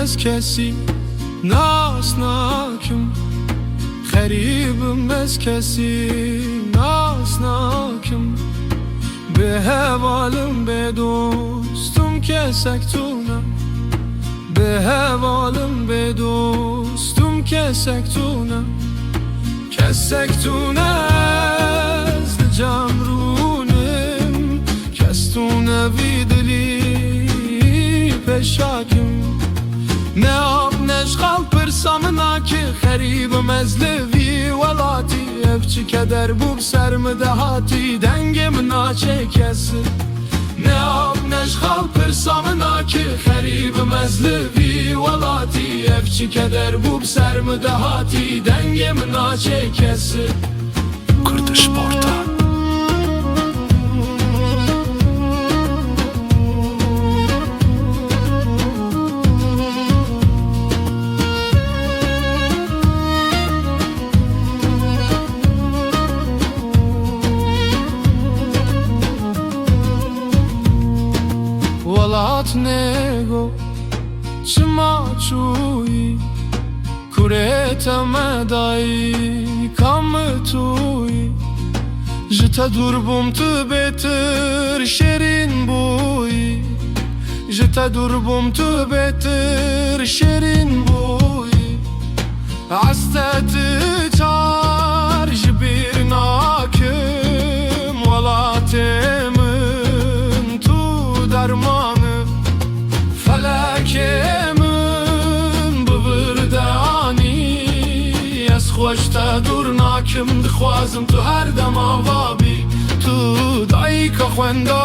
از کسی ناسناکم xerîbım ez kesi nasnakim به hevalım به dostum kesektuna به hevalım به dostum kesektuna از cemrunim kestune vidli peşakim ne ab neşgal pırsamına ki xerîbım ez levi velati evçi keder bu sermi dehati dengim naçekesi ne ab neşgal pırsamına ki xerîbım ez levi velati evçi keder bu sermi dehati dengim naçekesi kurdî sporta. Walat nego çma çuyi kureta medai kam tuyi jita durbum tu beter şerin boyi jita durbum tu beter şerin boyi astet çar jbir nakim walatemin tu dermanı felekemin bıvırdani ez xoşta dur nakim dixwazim tu her dem avabi tu dayika xwenda